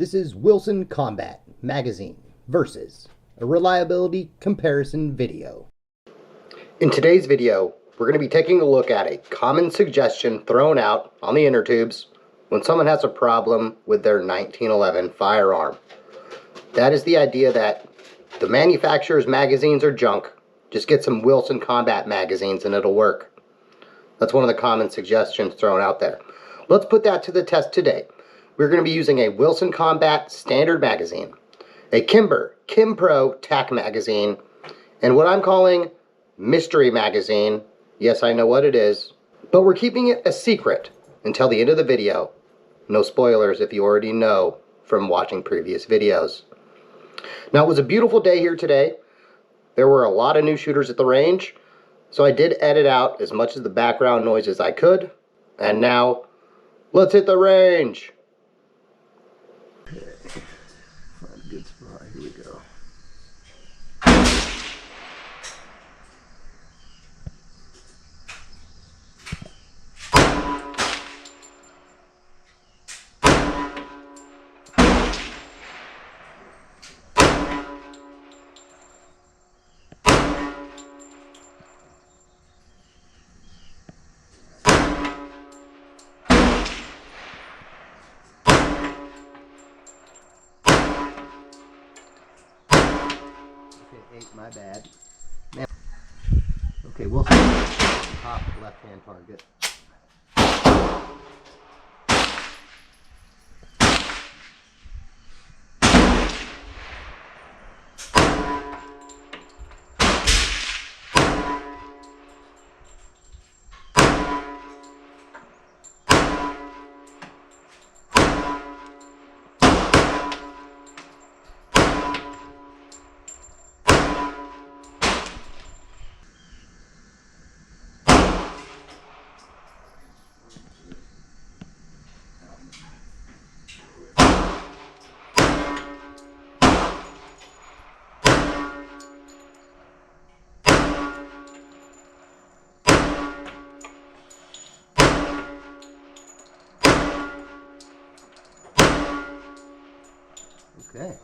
This is Wilson Combat Magazine versus a reliability comparison video. In today's video, we're going to be taking a look at a common suggestion thrown out on the intertubes when someone has a problem with their 1911 firearm. That is the idea that the manufacturer's magazines are junk. Just get some Wilson Combat magazines and it'll work. That's one of the common suggestions thrown out there. Let's put that to the test today. We're going to be using a Wilson Combat standard magazine, a Kimpro TAC magazine, and what I'm calling mystery magazine. Yes, I know what it is, but we're keeping it a secret until the end of the video. No spoilers if you already know from watching previous videos. Now, it was a beautiful day here today. There were a lot of new shooters at the range, so I did edit out as much of the background noise as I could. And now, let's hit the range. Okay, find a good spot. Here we go. My bad. Okay, we'll see the top left-hand target. Okay.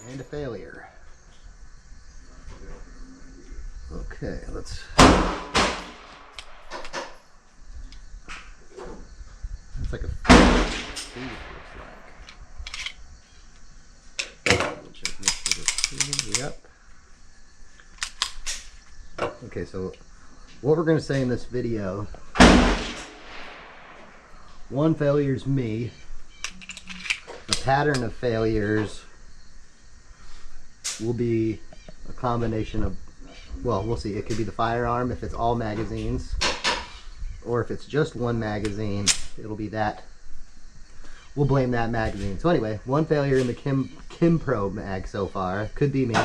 And a failure. Okay, let's. It's like a feed, looks like. Yep. Okay, so what we're going to say in this video, one failure is me. The pattern of failures will be a combination of, well, we'll see. It could be the firearm if it's all magazines, or if it's just one magazine, it'll be that. We'll blame that magazine. So anyway, one failure in the Kimpro mag so far. Could be me.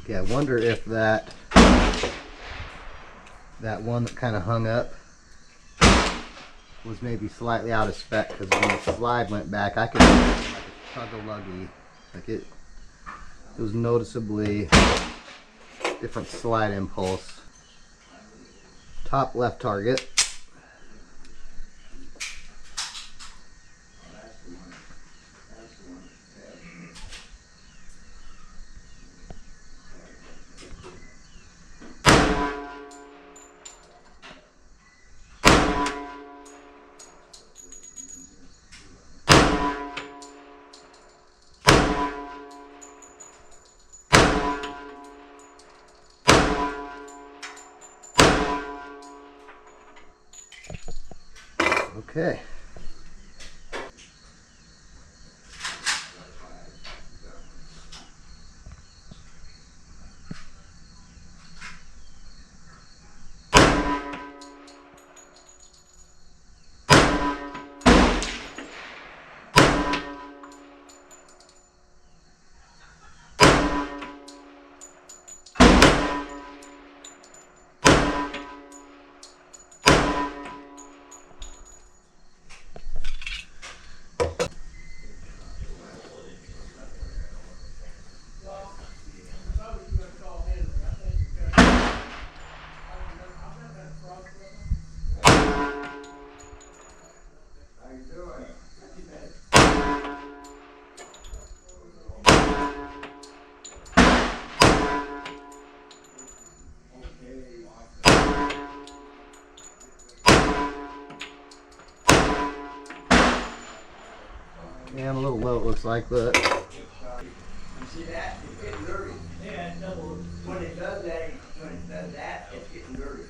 Okay, I wonder if that one that kind of hung up was maybe slightly out of spec, because when the slide went back, I could feel like a chug-a-luggy. Like it was noticeably different slide impulse. Top left target. Okay. it looks like, look. You see that? It's getting dirty. Yeah, it doubles. When it does that, it's getting dirty.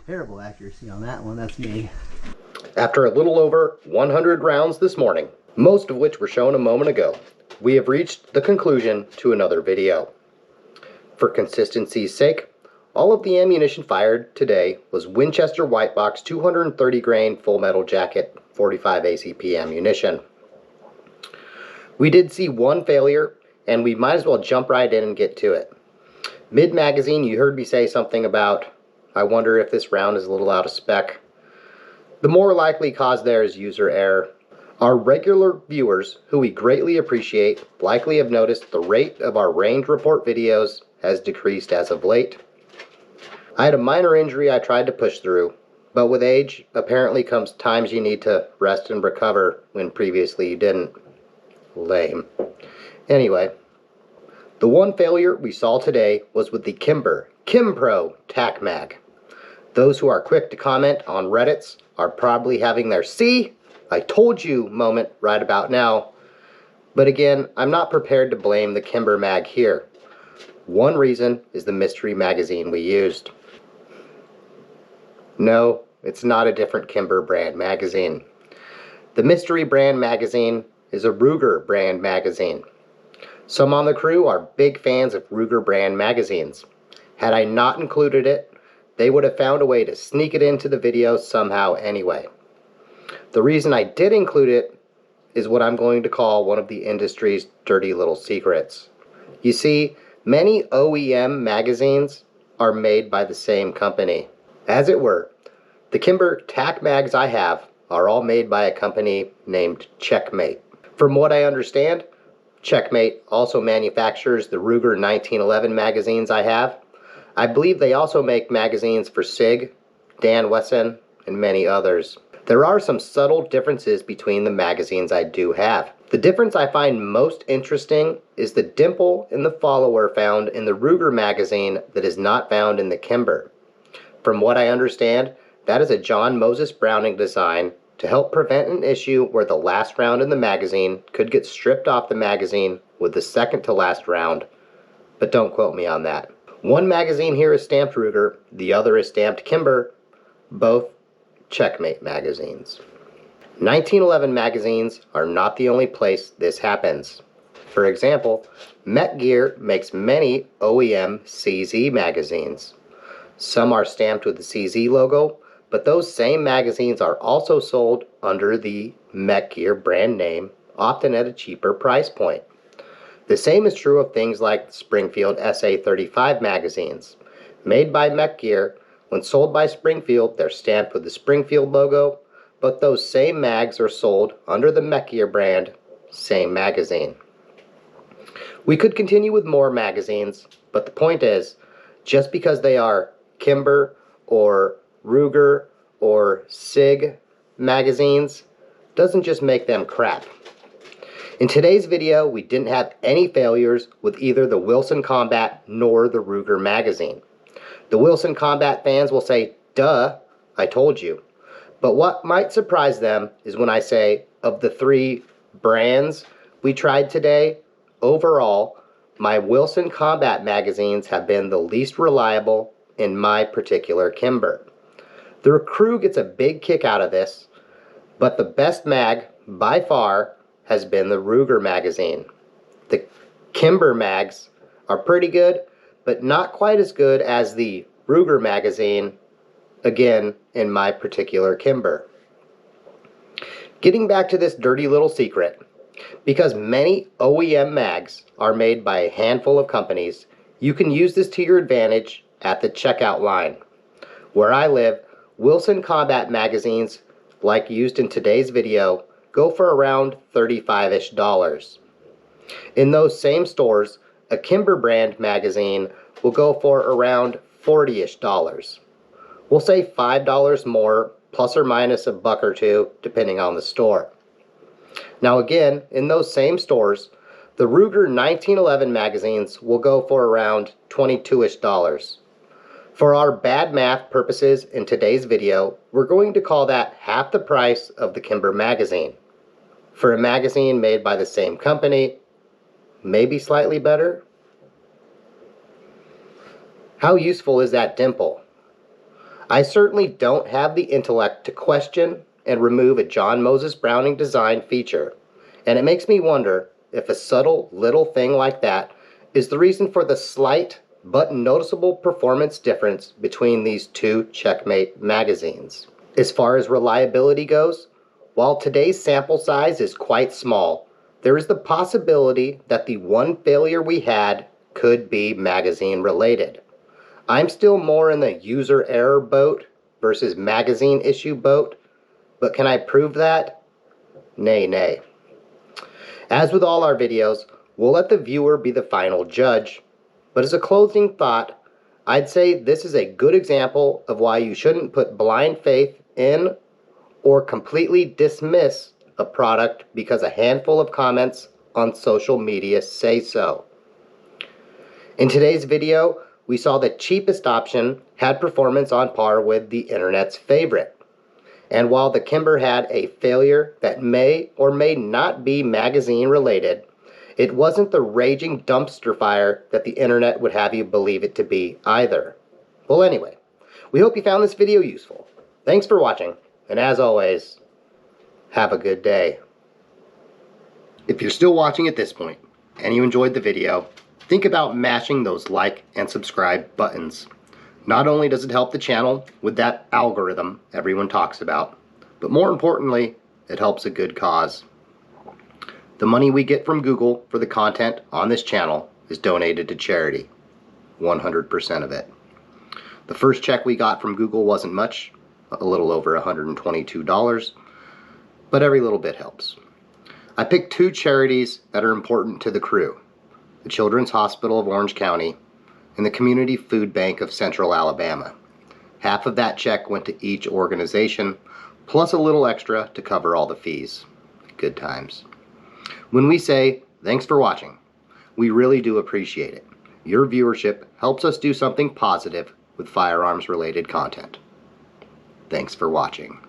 Terrible accuracy on that one, that's me. After a little over 100 rounds this morning, most of which were shown a moment ago, we have reached the conclusion to another video. For consistency's sake, all of the ammunition fired today was Winchester White Box 230 grain full metal jacket 45 ACP ammunition. We did see one failure, and we might as well jump right in and get to it. Mid-magazine, you heard me say something about, I wonder if this round is a little out of spec. The more likely cause there is user error. Our regular viewers, who we greatly appreciate, likely have noticed the rate of our range report videos has decreased as of late. I had a minor injury I tried to push through, but with age apparently comes times you need to rest and recover when previously you didn't. Lame. Anyway, the one failure we saw today was with the Kimpro Tac Mag. Those who are quick to comment on Reddits are probably having their "see, I told you" moment right about now. But again, I'm not prepared to blame the Kimber Mag here. One reason is the mystery magazine we used. No, it's not a different Kimber brand magazine. The mystery brand magazine is a Ruger brand magazine. Some on the crew are big fans of Ruger brand magazines. Had I not included it, they would have found a way to sneak it into the video somehow anyway. The reason I did include it is what I'm going to call one of the industry's dirty little secrets. You see, many OEM magazines are made by the same company. As it were, the Kimber Tac Mags I have are all made by a company named Checkmate. From what I understand, Checkmate also manufactures the Ruger 1911 magazines I have. I believe they also make magazines for SIG, Dan Wesson, and many others. There are some subtle differences between the magazines I do have. The difference I find most interesting is the dimple in the follower found in the Ruger magazine that is not found in the Kimber. From what I understand, that is a John Moses Browning design to help prevent an issue where the last round in the magazine could get stripped off the magazine with the second to last round, but don't quote me on that. One magazine here is stamped Ruger, the other is stamped Kimber, both Checkmate magazines. 1911 magazines are not the only place this happens. For example, Met Gear makes many OEM CZ magazines. Some are stamped with the CZ logo, but those same magazines are also sold under the Met Gear brand name, often at a cheaper price point. The same is true of things like the Springfield SA35 magazines. Made by Met Gear, when sold by Springfield, they're stamped with the Springfield logo, but those same mags are sold under the Met Gear brand, same magazine. We could continue with more magazines, but the point is, just because they are Kimber or Ruger or SIG magazines doesn't just make them crap. In today's video, we didn't have any failures with either the Wilson Combat nor the Ruger magazine. The Wilson Combat fans will say, duh, I told you. But what might surprise them is when I say, of the three brands we tried today, overall, my Wilson Combat magazines have been the least reliable in my particular Kimber. The crew gets a big kick out of this, but the best mag, by far, has been the Ruger magazine. The Kimber mags are pretty good, but not quite as good as the Ruger magazine, again, in my particular Kimber. Getting back to this dirty little secret, because many OEM mags are made by a handful of companies, you can use this to your advantage at the checkout line. Where I live, Wilson Combat magazines, like used in today's video, go for around $35-ish. In those same stores, a Kimber brand magazine will go for around $40-ish. We'll say $5 more, plus or minus a buck or two, depending on the store. Now again, in those same stores, the Ruger 1911 magazines will go for around $22-ish. For our bad math purposes in today's video, we're going to call that half the price of the Kimber magazine. For a magazine made by the same company, maybe slightly better. How useful is that dimple? I certainly don't have the intellect to question and remove a John Moses Browning design feature, and it makes me wonder if a subtle little thing like that is the reason for the slight but noticeable performance difference between these two Checkmate magazines. As far as reliability goes, while today's sample size is quite small, there is the possibility that the one failure we had could be magazine related. I'm still more in the user error boat versus magazine issue boat, but can I prove that? Nay, nay. As with all our videos, we'll let the viewer be the final judge, but as a closing thought, I'd say this is a good example of why you shouldn't put blind faith in or completely dismiss a product because a handful of comments on social media say so. In today's video, we saw the cheapest option had performance on par with the internet's favorite. And while the Kimber had a failure that may or may not be magazine related, it wasn't the raging dumpster fire that the internet would have you believe it to be either. Well anyway, we hope you found this video useful. Thanks for watching, and as always, have a good day. If you're still watching at this point, and you enjoyed the video, think about mashing those like and subscribe buttons. Not only does it help the channel with that algorithm everyone talks about, but more importantly, it helps a good cause. The money we get from Google for the content on this channel is donated to charity, 100% of it. The first check we got from Google wasn't much, a little over $122, but every little bit helps. I picked two charities that are important to the crew: the Children's Hospital of Orange County and the Community Food Bank of Central Alabama. Half of that check went to each organization, plus a little extra to cover all the fees. Good times. When we say, thanks for watching, we really do appreciate it. Your viewership helps us do something positive with firearms related content. Thanks for watching.